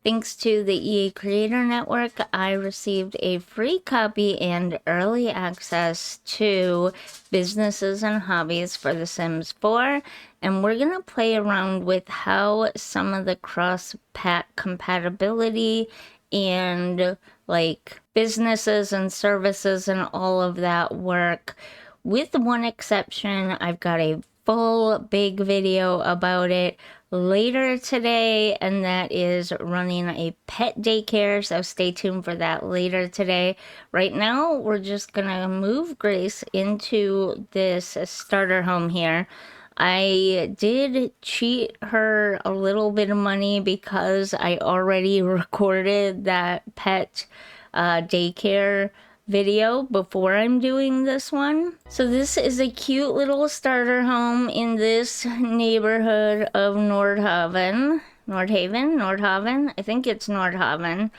Thanks to the EA Creator Network, I received a free copy and early access to Businesses and Hobbies for The Sims 4, and we're going to play around with how some of the cross-pack compatibility and like businesses and services and all of that work. With one exception, I've got a full big video about it later today, and that is running a pet daycare, so stay tuned for that later today. Right now, we're just gonna move Grace into this starter home here. I did cheat her a little bit of money because I already recorded that pet daycare video before I'm doing this one. So this is a cute little starter home in this neighborhood of Nordhaven. I think it's Nordhaven.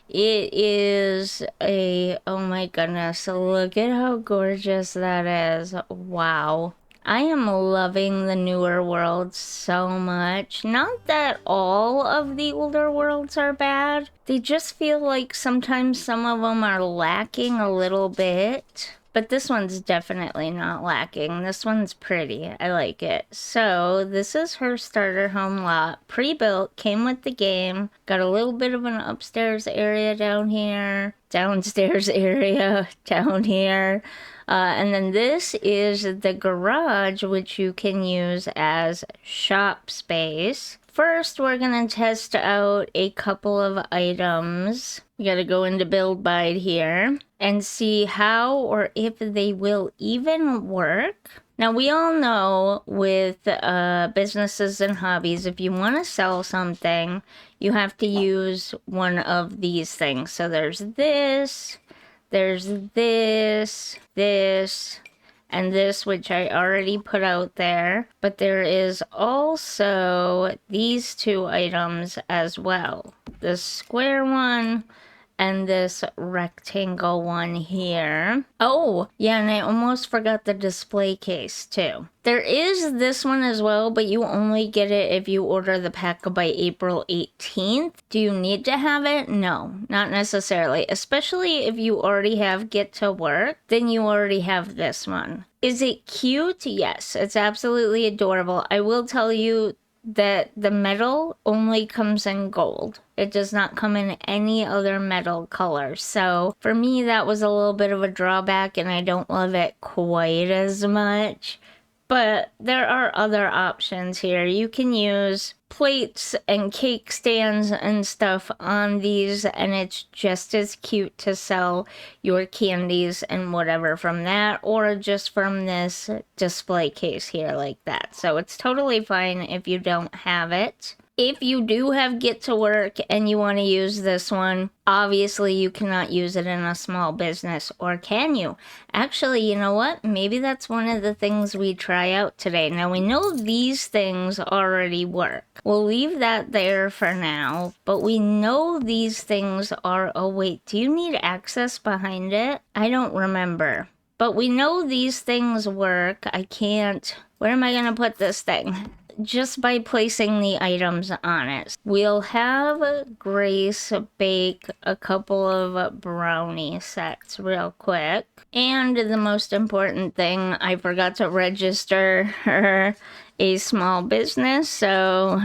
It is oh my goodness, look at how gorgeous that is. Wow. I am loving the newer worlds so much. Not that all of the older worlds are bad. They just feel like sometimes some of them are lacking a little bit. But this one's definitely not lacking. This one's pretty. I like it. So this is her starter home lot. Pre-built, came with the game. Got a little bit of an upstairs area down here. Downstairs area down here. And then this is the garage, which you can use as shop space. First, we're going to test out a couple of items. We got to go into build by here and see how or if they will even work. Now, we all know with businesses and hobbies, if you want to sell something, you have to use one of these things. So there's this, and this, which I already put out there. But there is also these two items as well. This square one and this rectangle one here. Oh, yeah, and I almost forgot the display case too. There is this one as well, but you only get it if you order the pack by April 18th. Do you need to have it? No, not necessarily. Especially if you already have Get to Work, then you already have this one. Is it cute? Yes, it's absolutely adorable. I will tell you that the metal only comes in gold. It does not come in any other metal color. So for me, that was a little bit of a drawback, and I don't love it quite as much. But there are other options here. You can use plates and cake stands and stuff on these, and it's just as cute to sell your candies and whatever from that, or just from this display case here like that. So it's totally fine if you don't have it. If you do have Get to Work and you want to use this one, obviously you cannot use it in a small business, or can you? Actually, you know what? Maybe that's one of the things we try out today. Now, we know these things already work. We'll leave that there for now, but we know these things are... Oh, wait, do you need access behind it? I don't remember. But we know these things work. I can't... Where am I going to put this thing? Just by placing the items on it. We'll have Grace bake a couple of brownie sets real quick. And the most important thing, I forgot to register her a small business, so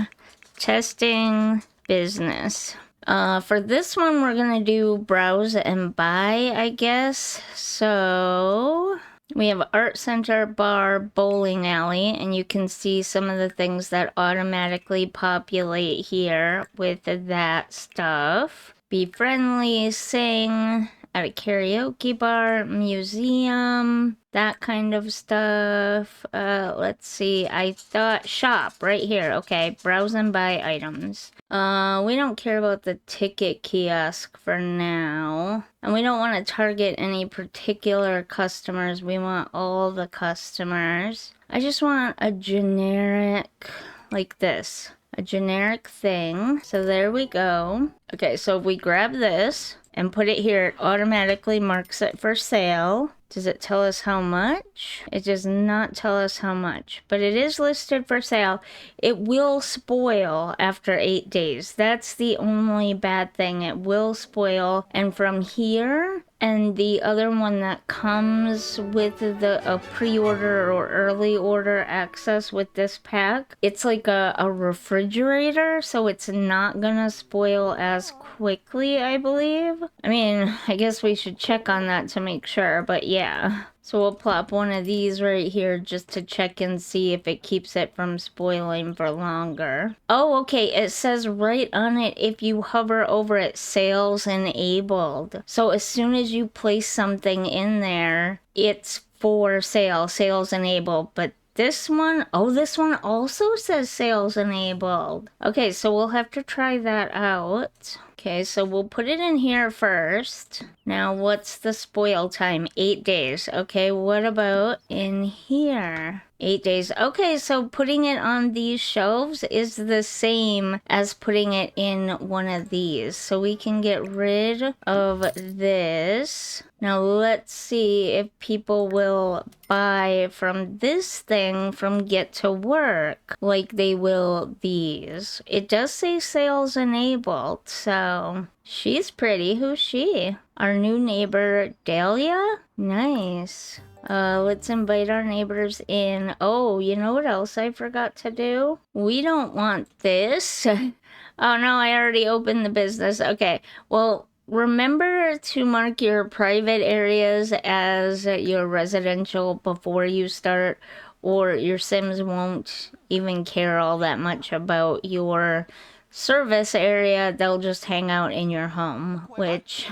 testing business. For this one, we're gonna do browse and buy, I guess. So we have art center, bar, bowling alley, and you can see some of the things that automatically populate here with that stuff. Be friendly, sing, at a karaoke bar, museum, that kind of stuff. Let's see, I thought shop right here. Okay, browse and buy items. We don't care about the ticket kiosk for now. And we don't want to target any particular customers. We want all the customers. I just want a generic, like this. A generic thing. So there we go. Okay, so if we grab this and put it here, it automatically marks it for sale. Does it tell us how much? It does not tell us how much, but it is listed for sale. It will spoil after 8 days. That's the only bad thing. It will spoil. And from here, and the other one that comes with a pre-order or early order access with this pack, it's like a refrigerator, so it's not gonna spoil as quickly, I believe. I mean, I guess we should check on that to make sure, but yeah. So we'll plop one of these right here just to check and see if it keeps it from spoiling for longer. Oh, okay, it says right on it, if you hover over it, sales enabled. So as soon as you place something in there, it's for sale, sales enabled. But this one, oh, this one also says sales enabled. Okay, so we'll have to try that out. Okay, so we'll put it in here first. Now, what's the spoil time? 8 days. Okay, what about in here? 8 days. Okay, so putting it on these shelves is the same as putting it in one of these. So we can get rid of this. Now let's see if people will buy from this thing from Get to Work like they will these. It does say sales enabled, so she's pretty. Who's she? Our new neighbor, Dahlia? Nice. Let's invite our neighbors in. Oh, you know what else I forgot to do? We don't want this. Oh no, I already opened the business. Okay, well, remember to mark your private areas as your residential before you start, or your Sims won't even care all that much about your service area. They'll just hang out in your home, which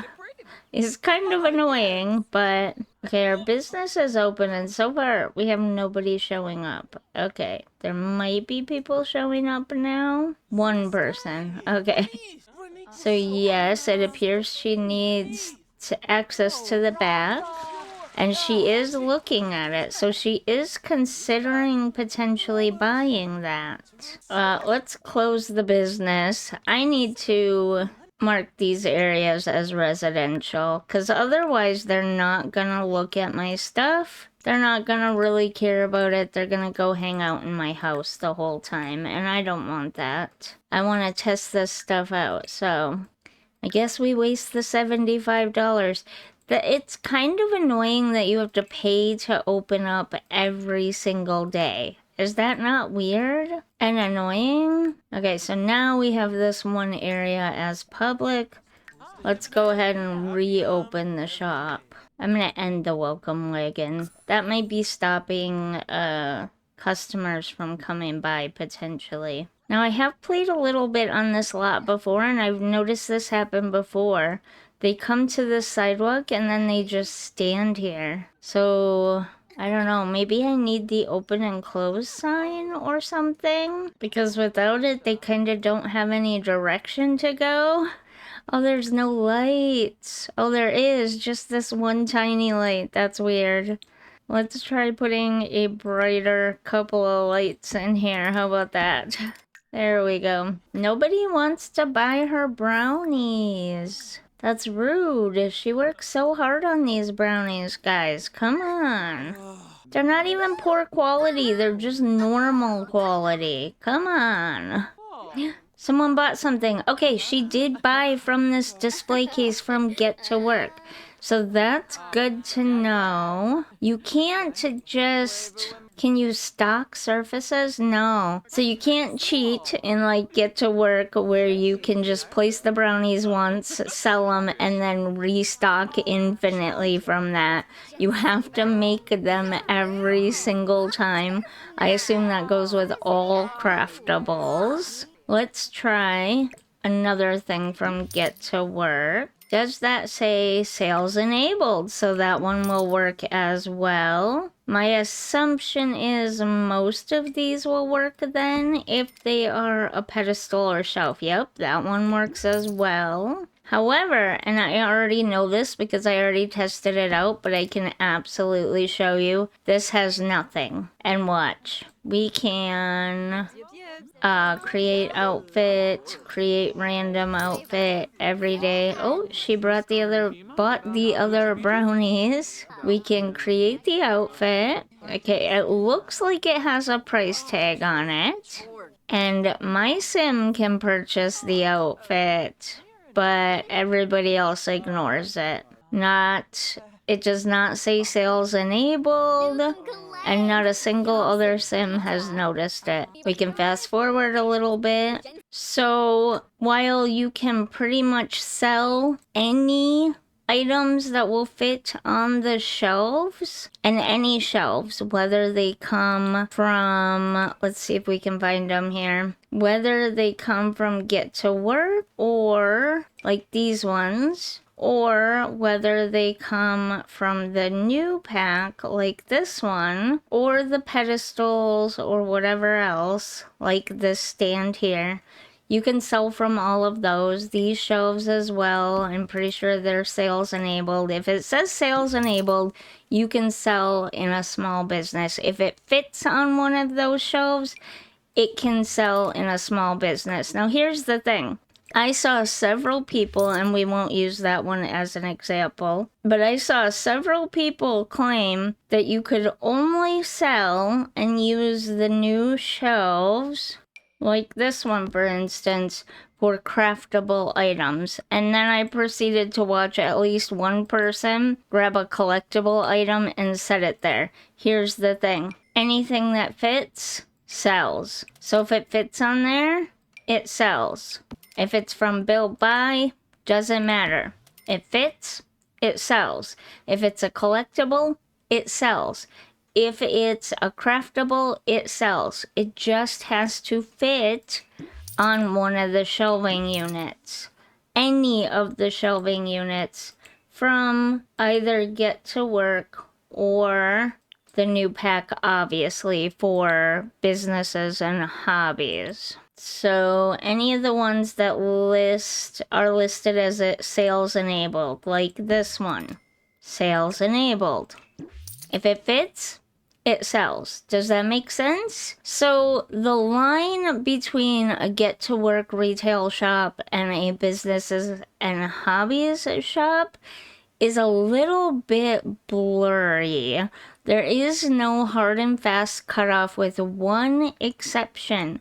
is kind of annoying, but okay, our business is open and so far we have nobody showing up. Okay, there might be people showing up now. One person. Okay. So yes, it appears she needs access to the bath, and she is looking at it, so she is considering potentially buying that. Let's close the business. I need to mark these areas as residential, because otherwise they're not gonna look at my stuff. They're not gonna really care about it. They're gonna go hang out in my house the whole time, and I don't want that. I want to test this stuff out, so I guess we waste the $75. It's kind of annoying that you have to pay to open up every single day. Is that not weird and annoying? Okay, so now we have this one area as public. Let's go ahead and reopen the shop. I'm gonna end the welcome wagon. That might be stopping customers from coming by potentially. Now I have played a little bit on this lot before, and I've noticed this happen before. They come to this sidewalk and then they just stand here. So I don't know, maybe I need the open and close sign or something, because without it they kind of don't have any direction to go. Oh, there's no lights. Oh, there is just this one tiny light. That's weird. Let's try putting a brighter couple of lights in here. How about that? There we go. Nobody wants to buy her brownies. That's rude. She works so hard on these brownies, guys. Come on. They're not even poor quality. They're just normal quality. Come on. Someone bought something. Okay, she did buy from this display case from Get to Work. So that's good to know. You can't just... Can you stock surfaces? No. So you can't cheat and like Get to Work where you can just place the brownies once, sell them, and then restock infinitely from that. You have to make them every single time. I assume that goes with all craftables. Let's try another thing from Get to Work. Does that say sales enabled? So that one will work as well. My assumption is most of these will work then if they are a pedestal or shelf. Yep, that one works as well. However, and I already know this because I already tested it out, but I can absolutely show you, this has nothing. And watch. We can Create outfit, create random outfit every day. Oh, she bought the other brownies. We can create the outfit. Okay, it looks like it has a price tag on it. And my sim can purchase the outfit, but everybody else ignores it. It does not say sales enabled, and not a single other sim has noticed it. We can fast forward a little bit. So while you can pretty much sell any items that will fit on the shelves, and any shelves, whether they come from, let's see if we can find them here, whether they come from Get to Work or like these ones, or whether they come from the new pack like this one, or the pedestals or whatever else like this stand here. You can sell from all of those. These shelves as well, I'm pretty sure they're sales enabled. If it says sales enabled, you can sell in a small business. If it fits on one of those shelves, it can sell in a small business. Now here's the thing. I saw several people, and we won't use that one as an example, but I saw several people claim that you could only sell and use the new shelves, like this one for instance, for craftable items. And then I proceeded to watch at least one person grab a collectible item and set it there. Here's the thing. Anything that fits sells. So if it fits on there, it sells. If it's from Build By, doesn't matter. It fits, it sells. If it's a collectible, it sells. If it's a craftable, it sells. It just has to fit on one of the shelving units. Any of the shelving units from either Get to Work or the new pack, obviously, for businesses and hobbies. So any of the ones that are listed as sales enabled, like this one, sales enabled. If it fits, it sells. Does that make sense? So the line between a Get to Work retail shop and a businesses and hobbies shop is a little bit blurry. There is no hard and fast cutoff with one exception.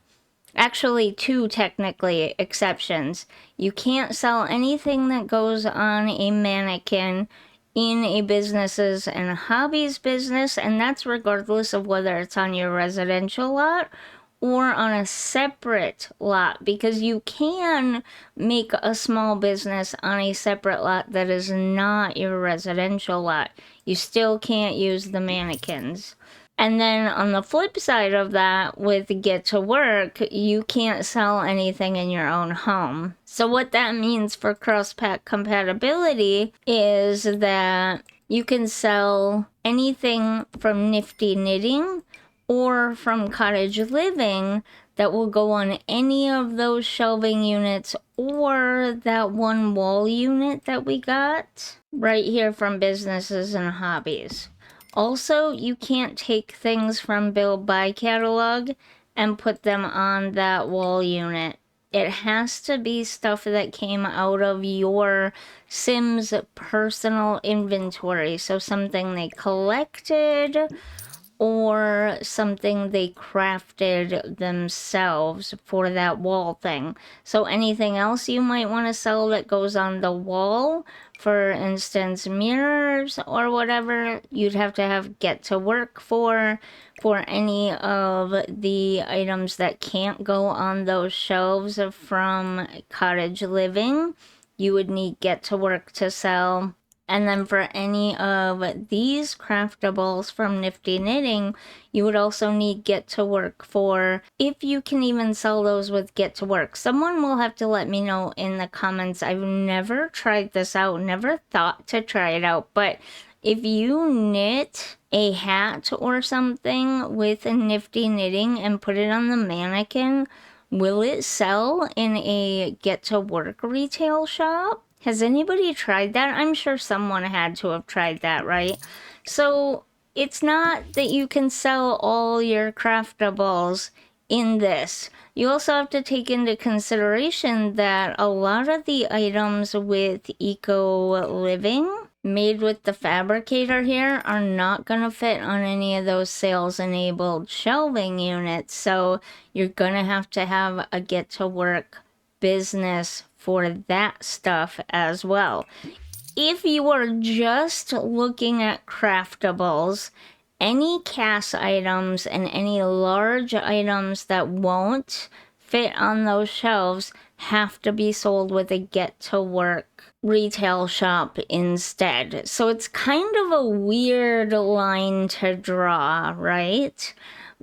Actually, two technically exceptions. You can't sell anything that goes on a mannequin in a businesses and hobbies business, and that's regardless of whether it's on your residential lot or on a separate lot, because you can make a small business on a separate lot that is not your residential lot. You still can't use the mannequins. And then on the flip side of that, with Get to Work, you can't sell anything in your own home. So what that means for cross-pack compatibility is that you can sell anything from Nifty Knitting or from Cottage Living that will go on any of those shelving units or that one wall unit that we got right here from Businesses and Hobbies. Also, you can't take things from Build By catalog and put them on that wall unit. It has to be stuff that came out of your Sim's personal inventory. So something they collected or something they crafted themselves for that wall thing. So anything else you might want to sell that goes on the wall, for instance mirrors or whatever, you'd have to have Get to Work for any of the items that can't go on those shelves from Cottage Living. You would need Get to Work to sell. And then for any of these craftables from Nifty Knitting, you would also need Get to Work for, if you can even sell those with Get to Work. Someone will have to let me know in the comments. I've never tried this out, never thought to try it out, but if you knit a hat or something with a Nifty Knitting and put it on the mannequin, will it sell in a Get to Work retail shop? Has anybody tried that? I'm sure someone had to have tried that, right? So it's not that you can sell all your craftables in this. You also have to take into consideration that a lot of the items with eco living made with the fabricator here are not going to fit on any of those sales enabled shelving units. So you're going to have a get to work business for that stuff as well. If you are just looking at craftables, any cast items and any large items that won't fit on those shelves have to be sold with a get to work retail shop instead. So it's kind of a weird line to draw, right?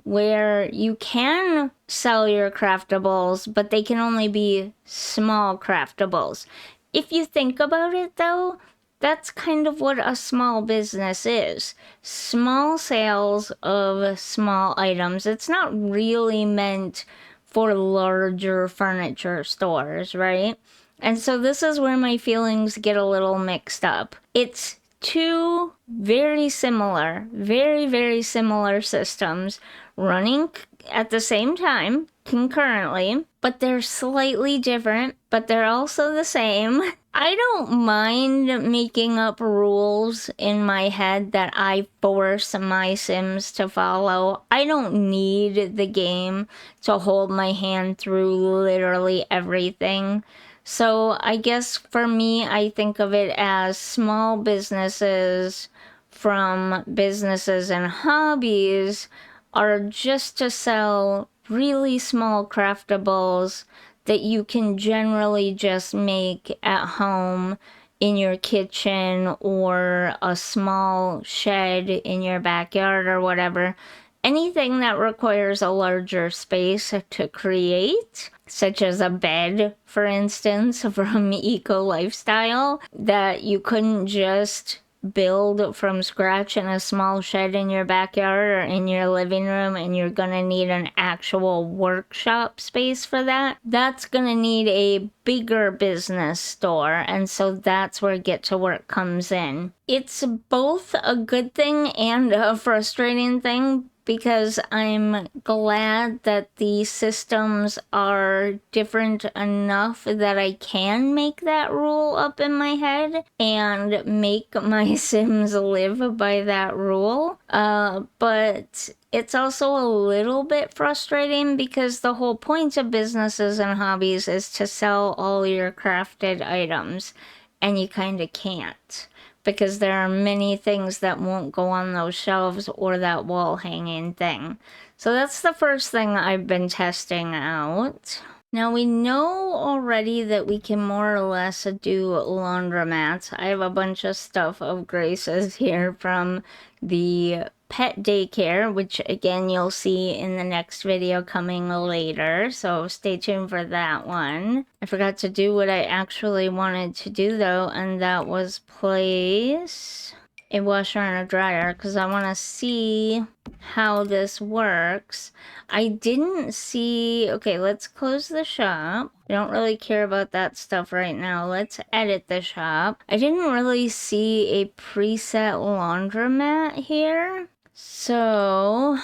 Where you can sell your craftables, but they can only be small craftables. If you think about it though, that's kind of what a small business is. Small sales of small items. It's not really meant for larger furniture stores, right? And so this is where my feelings get a little mixed up. It's two very similar, very similar systems running at the same time, concurrently, but they're slightly different, but they're also the same. I don't mind making up rules in my head that I force my Sims to follow. I don't need the game to hold my hand through literally everything. So I guess for me, I think of it as small businesses from businesses and hobbies are just to sell really small craftables that you can generally just make at home in your kitchen or a small shed in your backyard or whatever. Anything that requires a larger space to create, such as a bed, for instance, from Eco Lifestyle, that you couldn't just build from scratch in a small shed in your backyard or in your living room, and you're gonna need an actual workshop space for that. That's gonna need a bigger business store, and so that's where Get to Work comes in. It's both a good thing and a frustrating thing, because I'm glad that the systems are different enough that I can make that rule up in my head and make my Sims live by that rule. But it's also a little bit frustrating because the whole point of businesses and hobbies is to sell all your crafted items, and you kind of can't, because there are many things that won't go on those shelves or that wall hanging thing. So that's the first thing I've been testing out. Now we know already that we can more or less do laundromats. I have a bunch of stuff of Grace's here from the pet daycare, which again you'll see in the next video coming later, so stay tuned for that one. I forgot to do what I actually wanted to do though, and that was place a washer and a dryer, because I want to see how this works. I didn't see... Okay, let's close the shop. I don't really care about that stuff right now. Let's edit the shop. I didn't really see a preset laundromat here. So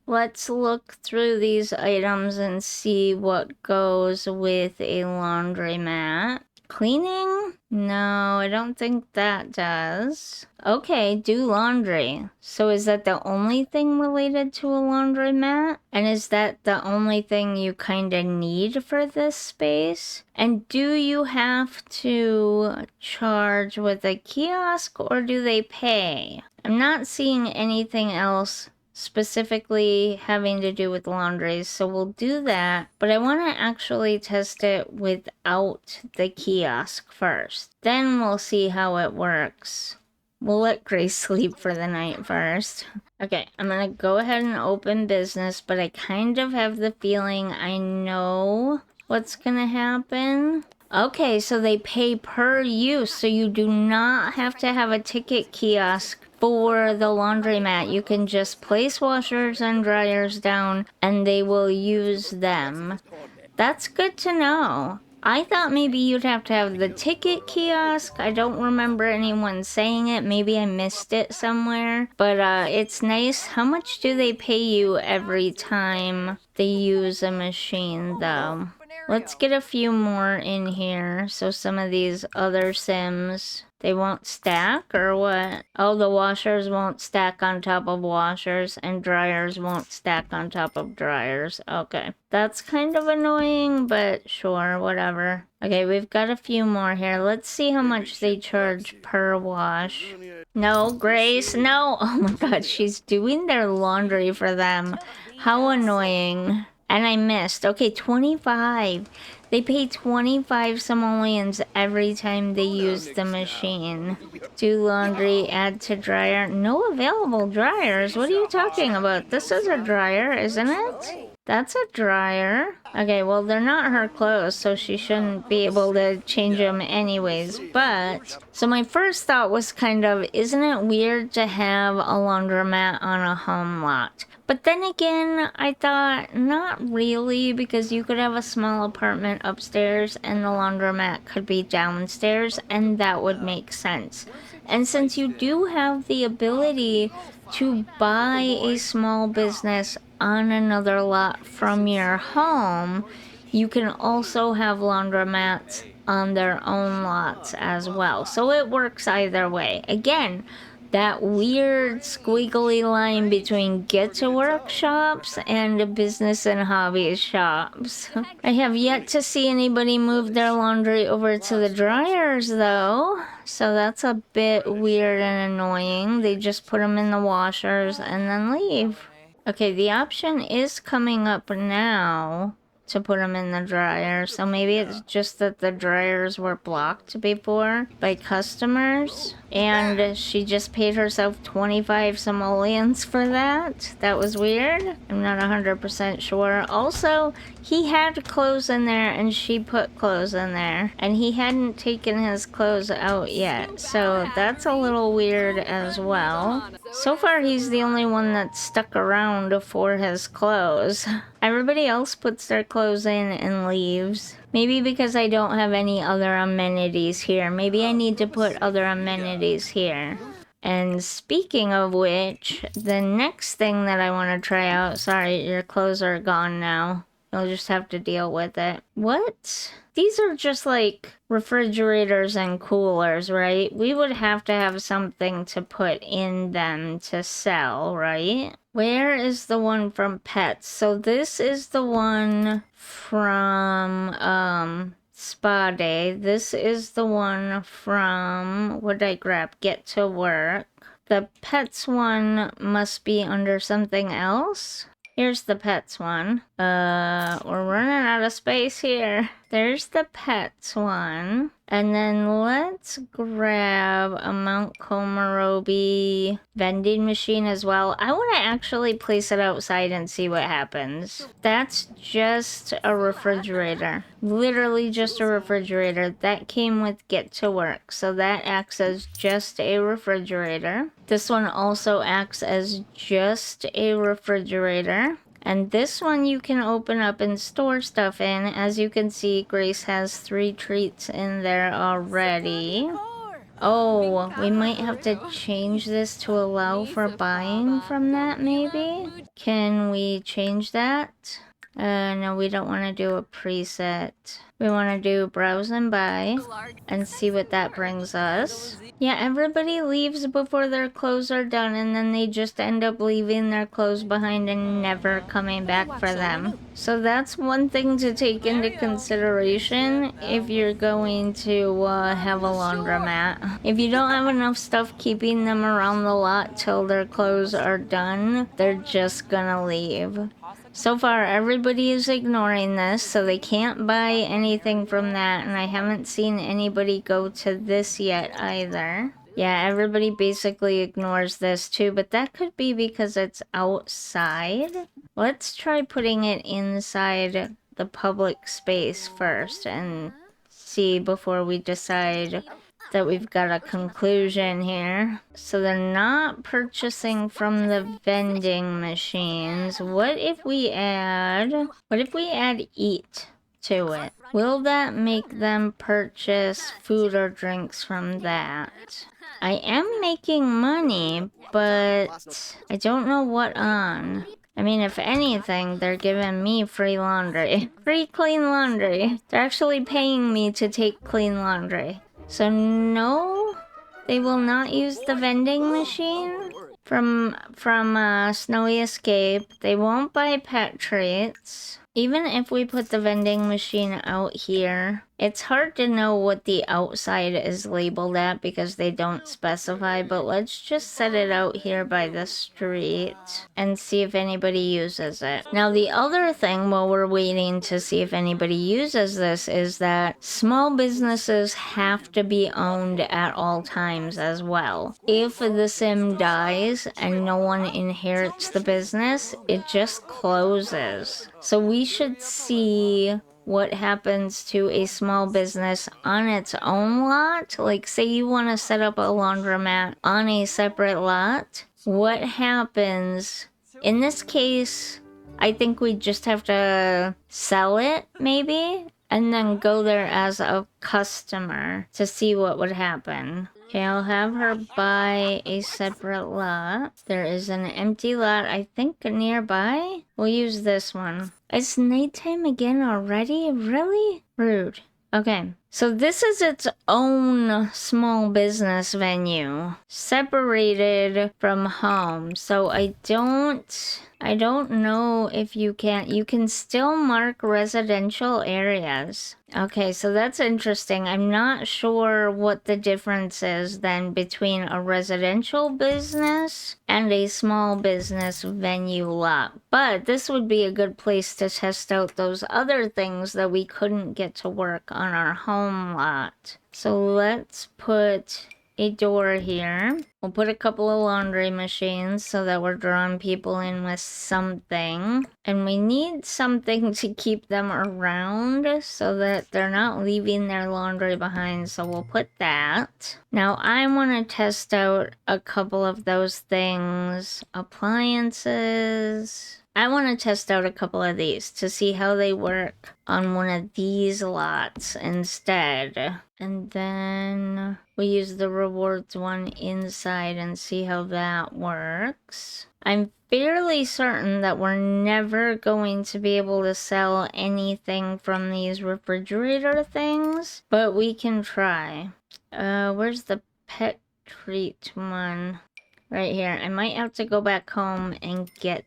let's look through these items and see what goes with a laundromat. Cleaning? No, I don't think that does. Okay, do laundry. So is that the only thing related to a laundromat? And is that the only thing you kind of need for this space? And do you have to charge with a kiosk, or do they pay? I'm not seeing anything else specifically having to do with laundries, so we'll do that, but I want to actually test it without the kiosk first. Then we'll see how it works. We'll let Grace sleep for the night first. Okay, I'm gonna go ahead and open business, but I kind of have the feeling I know what's gonna happen. Okay, so they pay per use, so you do not have to have a ticket kiosk for the laundromat. You can just place washers and dryers down and they will use them. That's good to know. I thought maybe you'd have to have the ticket kiosk. I don't remember anyone saying it. Maybe I missed it somewhere. But it's nice. How much do they pay you every time they use a machine though. Let's get a few more in here so some of these other Sims, they won't stack or what? Oh, the washers won't stack on top of washers and dryers won't stack on top of dryers. Okay, that's kind of annoying, but sure, whatever. Okay, we've got a few more here. Let's see how much they charge per wash. No, Grace, no. Oh my god, she's doing their laundry for them. How annoying. And I missed. Okay, 25. They pay 25 simoleons every time they use the machine. Do laundry, add to dryer. No available dryers? What are you talking about? This is a dryer, isn't it? That's a dryer. Okay, well, they're not her clothes, so she shouldn't be able to change them anyways. But, so my first thought was kind of, isn't it weird to have a laundromat on a home lot? But then again, I thought, not really, because you could have a small apartment upstairs and the laundromat could be downstairs, and that would make sense. And since you do have the ability to buy a small business on another lot from your home, you can also have laundromats on their own lots as well. So it works either way. Again, that weird squiggly line between get to work shops and business and hobbies shops. I have yet to see anybody move their laundry over to the dryers though, so that's a bit weird and annoying. They just put them in the washers and then leave. Okay, the option is coming up now to put them in the dryer, so maybe it's just that the dryers were blocked before by customers and she just paid herself 25 simoleons for that. That was weird. I'm not 100% sure. Also, he had clothes in there and she put clothes in there and he hadn't taken his clothes out yet, so that's a little weird as well. So far he's the only one that's stuck around for his clothes. Everybody else puts their clothes in and leaves. Maybe because I don't have any other amenities here. Maybe I need to put other amenities here. And speaking of which, the next thing that I want to try out... Sorry, your clothes are gone now. You'll just have to deal with it. What? These are just like refrigerators and coolers, right? We would have to have something to put in them to sell, right? Where is the one from Pets? So this is the one from Spa Day. This is the one from, what did I grab? Get to Work. The Pets one must be under something else. Here's the Pets one. We're running out of space here. There's the Pets one. And then let's grab a Mount Komorebi vending machine as well. I want to actually place it outside and see what happens. That's just a refrigerator. Literally just a refrigerator. That came with Get to Work. So that acts as just a refrigerator. This one also acts as just a refrigerator. And this one you can open up and store stuff in. As you can see, Grace has 3 treats in there already. Oh, we might have to change this to allow for buying from that, maybe? Can we change that? No, we don't want to do a preset. We want to do browse and buy and see what that brings us. Yeah, everybody leaves before their clothes are done and then they just end up leaving their clothes behind and never coming back for them. So that's one thing to take into consideration if you're going to have a laundromat. If you don't have enough stuff keeping them around the lot till their clothes are done, they're just gonna leave. So far, everybody is ignoring this, so they can't buy anything from that, and I haven't seen anybody go to this yet either. Yeah, everybody basically ignores this too, but that could be because it's outside. Let's try putting it inside the public space first and see before we decide that we've got a conclusion here. So they're not purchasing from the vending machines. What if we add eat to it? Will that make them purchase food or drinks from that? I am making money, but I don't know what on. I mean, if anything, they're giving me free laundry. Free clean laundry. They're actually paying me to take clean laundry. So no, they will not use the vending machine from Snowy Escape. They won't buy pet treats. Even if we put the vending machine out here, it's hard to know what the outside is labeled at because they don't specify, but let's just set it out here by the street and see if anybody uses it. Now, the other thing while we're waiting to see if anybody uses this is that small businesses have to be owned at all times as well. If the sim dies and no one inherits the business, it just closes. So we should see what happens to a small business on its own lot. Like, say you want to set up a laundromat on a separate lot. What happens? In this case, I think we just have to sell it, maybe, and then go there as a customer to see what would happen. Okay, I'll have her buy a separate lot. There is an empty lot, I think, nearby. We'll use this one. It's nighttime again already? Really? Rude. Okay, so this is its own small business venue, separated from home. So I don't know if you can still mark residential areas. Okay, so that's interesting. I'm not sure what the difference is then between a residential business and a small business venue lot. But this would be a good place to test out those other things that we couldn't get to work on our home lot. So let's put a door here. We'll put a couple of laundry machines so that we're drawing people in with something. And we need something to keep them around so that they're not leaving their laundry behind. So we'll put that. Now I want to test out a couple of those things. Appliances. I want to test out a couple of these to see how they work on one of these lots instead. And then we use the rewards one inside and see how that works. I'm fairly certain that we're never going to be able to sell anything from these refrigerator things, but we can try. Where's the pet treat one? Right here. I might have to go back home and get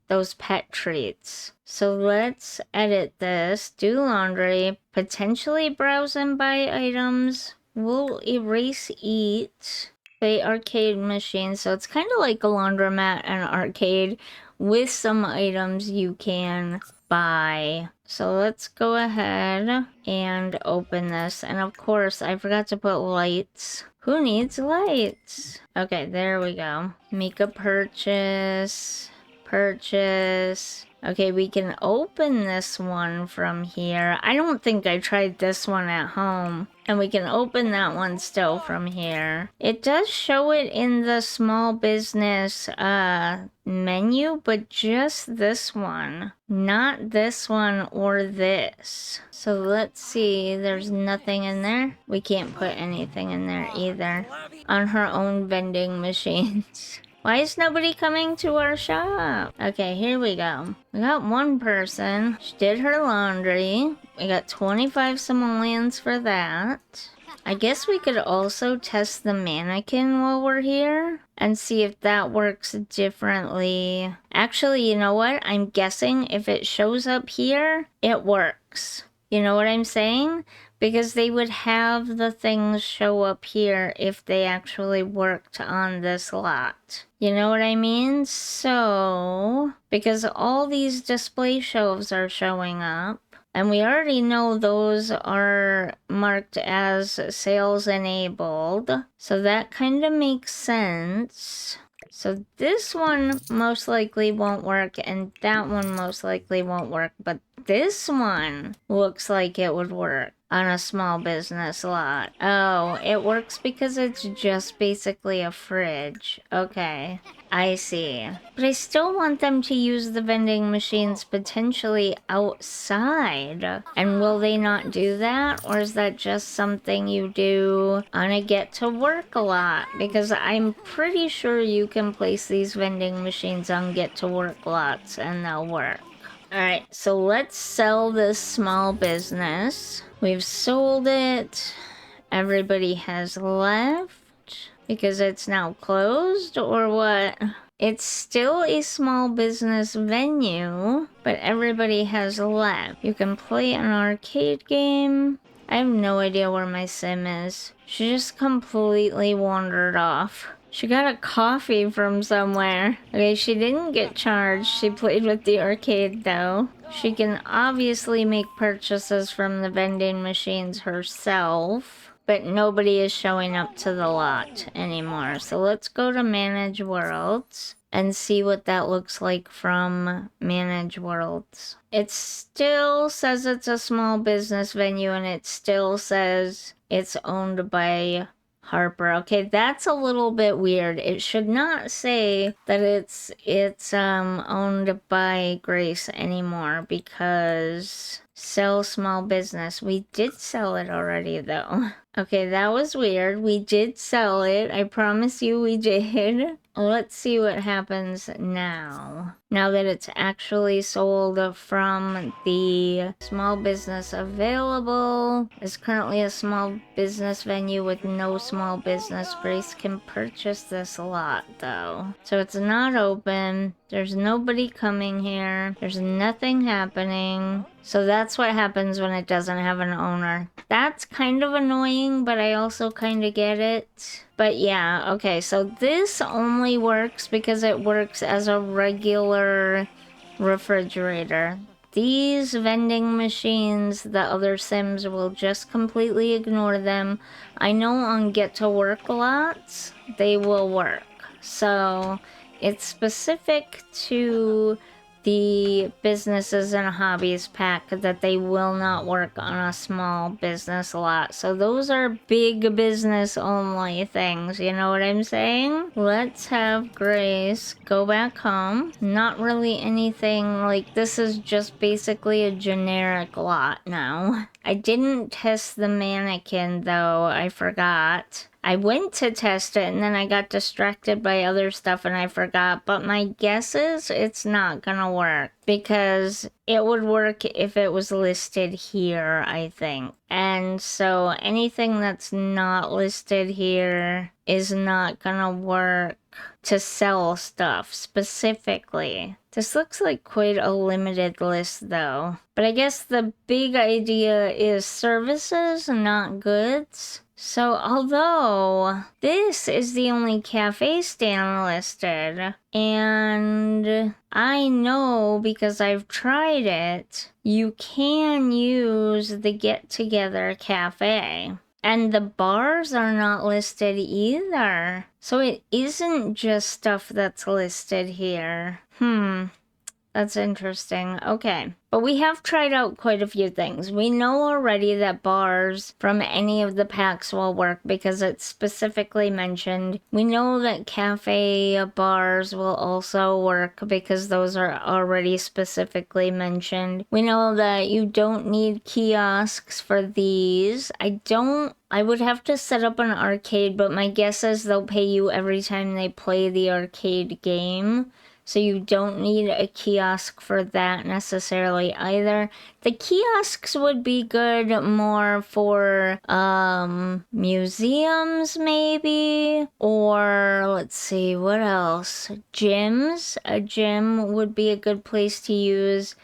those pet treats. So let's edit this, do laundry, potentially browse and buy items. We'll erase eat, the arcade machine. So it's kind of like a laundromat and arcade with some items you can buy. So let's go ahead and open this. And of course, I forgot to put lights. Who needs lights? Okay, there we go. Make a purchase. Purchase. Okay, we can open this one from here. I don't think I tried this one at home. And we can open that one still from here. It does show it in the small business menu, but just this one. Not this one or this. So let's see. There's nothing in there. We can't put anything in there either. On her own vending machines. Why is nobody coming to our shop? Okay, here we go. We got one person. She did her laundry. We got 25 simoleons for that. I guess we could also test the mannequin while we're here and see if that works differently. Actually, you know what? I'm guessing if it shows up here, it works. You know what I'm saying? Because they would have the things show up here if they actually worked on this lot. You know what I mean? So, because all these display shelves are showing up, and we already know those are marked as sales enabled, so that kind of makes sense. So this one most likely won't work, and that one most likely won't work, but this one looks like it would work on a small business lot. Oh, it works because it's just basically a fridge. Okay, I see. But I still want them to use the vending machines potentially outside. And will they not do that? Or is that just something you do on a get to work a lot? Because I'm pretty sure you can place these vending machines on get to work lots and they'll work. Alright, so let's sell this small business. We've sold it. Everybody has left because it's now closed, or what? It's still a small business venue, but everybody has left. You can play an arcade game. I have no idea where my sim is. She just completely wandered off. She got a coffee from somewhere. Okay, she didn't get charged. She played with the arcade though. She can obviously make purchases from the vending machines herself, but nobody is showing up to the lot anymore. So let's go to Manage Worlds and see what that looks like from Manage Worlds. It still says it's a small business venue, and it still says it's owned by Harper. Okay, that's a little bit weird. It should not say that it's owned by Grace anymore, because sell small business. We did sell it already though. Okay, that was weird. We did sell it. I promise you we did. Let's see what happens now. Now that it's actually sold from the small business available. Is currently a small business venue with no small business. Grace can purchase this lot though. So it's not open. There's nobody coming here. There's nothing happening. So that's what happens when it doesn't have an owner. That's kind of annoying, but I also kind of get it. But yeah, okay, so this only works because it works as a regular refrigerator. These vending machines, the other Sims will just completely ignore them. I know on Get to Work lots, they will work. So it's specific to the businesses and hobbies pack that they will not work on a small business lot. So those are big business only things, you know what I'm saying? Let's have Grace go back home. Not really anything, like this is just basically a generic lot now. I didn't test the mannequin though, I forgot. I went to test it and then I got distracted by other stuff and I forgot. But my guess is it's not gonna work because it would work if it was listed here, I think. And so anything that's not listed here is not gonna work to sell stuff specifically. This looks like quite a limited list though. But I guess the big idea is services, not goods. So although this is the only cafe stand listed, and I know because I've tried it, you can use the Get Together Cafe. And the bars are not listed either. So it isn't just stuff that's listed here. That's interesting. Okay. But we have tried out quite a few things. We know already that bars from any of the packs will work because it's specifically mentioned. We know that cafe bars will also work because those are already specifically mentioned. We know that you don't need kiosks for these. I would have to set up an arcade, but my guess is they'll pay you every time they play the arcade game. So you don't need a kiosk for that necessarily either. The kiosks would be good more for museums maybe, or let's see, what else? Gyms. A gym would be a good place to use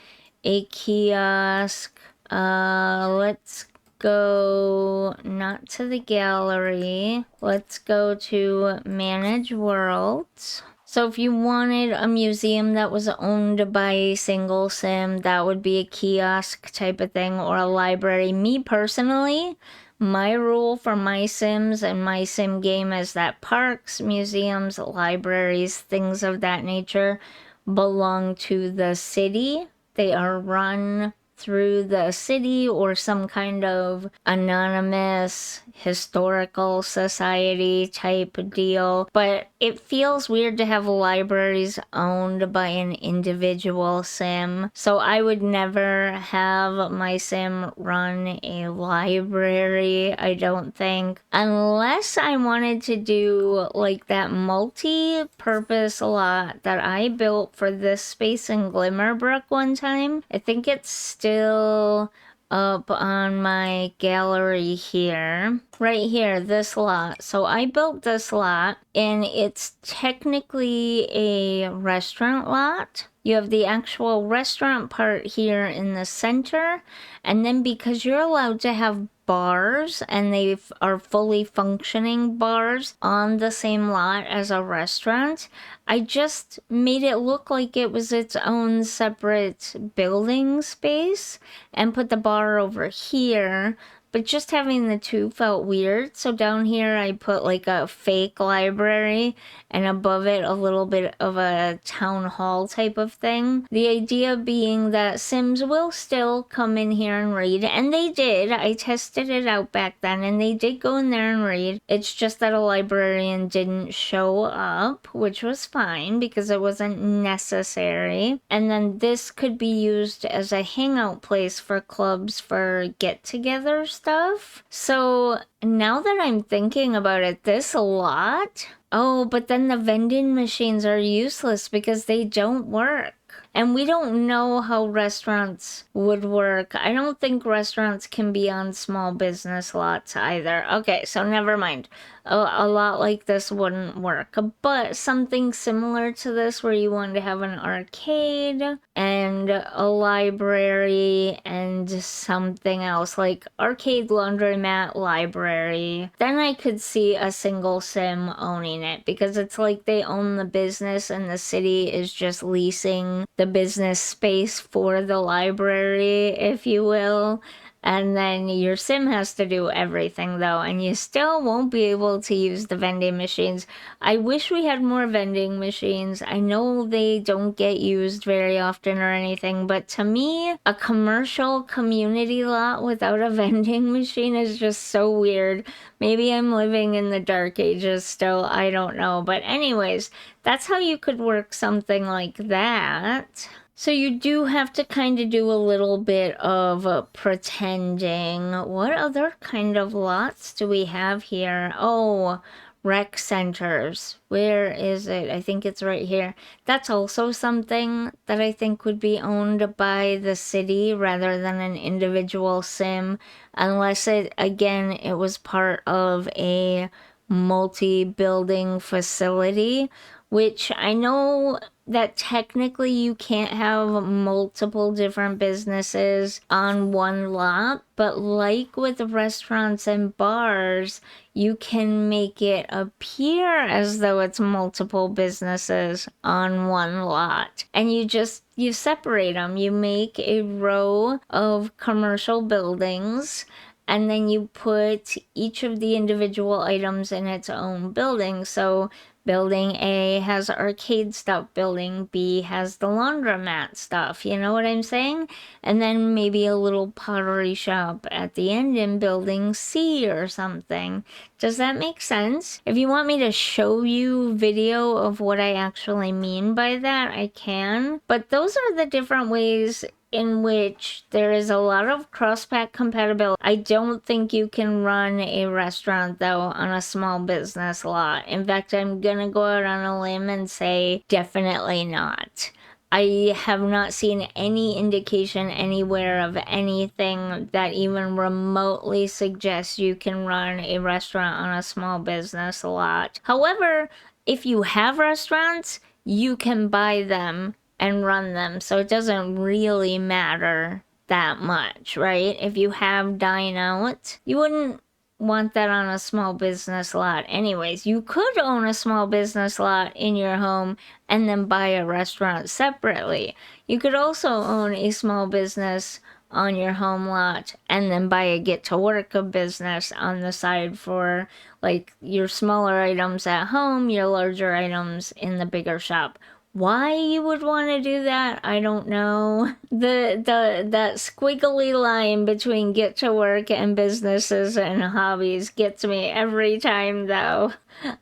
a kiosk. Let's go not to the gallery. Let's go to Manage Worlds. So if you wanted a museum that was owned by a single sim, that would be a kiosk type of thing, or a library. Me personally, my rule for my sims and my sim game is that parks, museums, libraries, things of that nature belong to the city. They are run through the city or some kind of anonymous historical society type deal, but it feels weird to have libraries owned by an individual sim. So I would never have my sim run a library, I don't think, unless I wanted to do like that multi-purpose lot that I built for this space in Glimmerbrook one time. I think it's still up on my gallery here. Right here, this lot. So I built this lot, and it's technically a restaurant lot. You have the actual restaurant part here in the center, and then because you're allowed to have bars and they are fully functioning bars on the same lot as a restaurant, I just made it look like it was its own separate building space and put the bar over here. But just having the two felt weird. So down here I put like a fake library, and above it a little bit of a town hall type of thing. The idea being that Sims will still come in here and read, and they did. I tested it out back then, and they did go in there and read. It's just that a librarian didn't show up, which was fine because it wasn't necessary. And then this could be used as a hangout place for clubs for get-togethers stuff. So now that I'm thinking about it, this a lot. Oh, but then the vending machines are useless because they don't work. And we don't know how restaurants would work. I don't think restaurants can be on small business lots either. Okay, so never mind. A lot like this wouldn't work. But something similar to this where you wanted to have an arcade and a library and something else like arcade, laundromat, library. Then I could see a single sim owning it because it's like they own the business and the city is just leasing the business space for the library, if you will. And then your sim has to do everything though, and you still won't be able to use the vending machines. I wish we had more vending machines. I know they don't get used very often or anything, but to me, a commercial community lot without a vending machine is just so weird. Maybe I'm living in the dark ages still, I don't know. But anyways, that's how you could work something like that. So you do have to kind of do a little bit of pretending. What other kind of lots do we have here? Oh, rec centers. Where is it? I think it's right here. That's also something that I think would be owned by the city rather than an individual sim, unless it, again, it was part of a multi-building facility, which I know that technically you can't have multiple different businesses on one lot, but like with restaurants and bars, you can make it appear as though it's multiple businesses on one lot. And you separate them. You make a row of commercial buildings, and then you put each of the individual items in its own building. So building A has arcade stuff, building B has the laundromat stuff, you know what I'm saying? And then maybe a little pottery shop at the end in building C or something. Does that make sense? If you want me to show you video of what I actually mean by that, I can. But those are the different ways in which there is a lot of cross-pack compatibility. I don't think you can run a restaurant though on a small business lot. In fact, I'm gonna go out on a limb and say definitely not. I have not seen any indication anywhere of anything that even remotely suggests you can run a restaurant on a small business lot. However, if you have restaurants, you can buy them and run them, so it doesn't really matter that much, right? If you have dine out, you wouldn't want that on a small business lot anyways. You could own a small business lot in your home and then buy a restaurant separately. You could also own a small business on your home lot and then buy a get to work a business on the side for like your smaller items at home, your larger items in the bigger shop. Why you would want to do that, I don't know. That squiggly line between get to work and businesses and hobbies gets me every time though.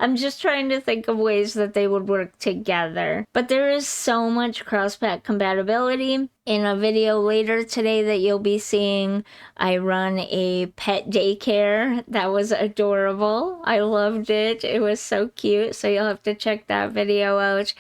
I'm just trying to think of ways that they would work together. But there is so much cross-pack compatibility. In a video later today that you'll be seeing, I run a pet daycare. That was adorable. I loved it. It was so cute. So you'll have to check that video out.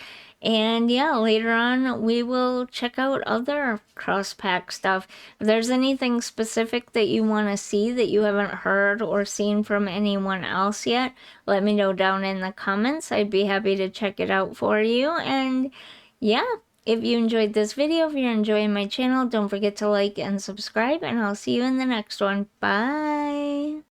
And yeah, later on we will check out other cross-pack stuff. If there's anything specific that you want to see that you haven't heard or seen from anyone else yet, let me know down in the comments. I'd be happy to check it out for you. And yeah, if you enjoyed this video, if you're enjoying my channel, don't forget to like and subscribe, and I'll see you in the next one. Bye!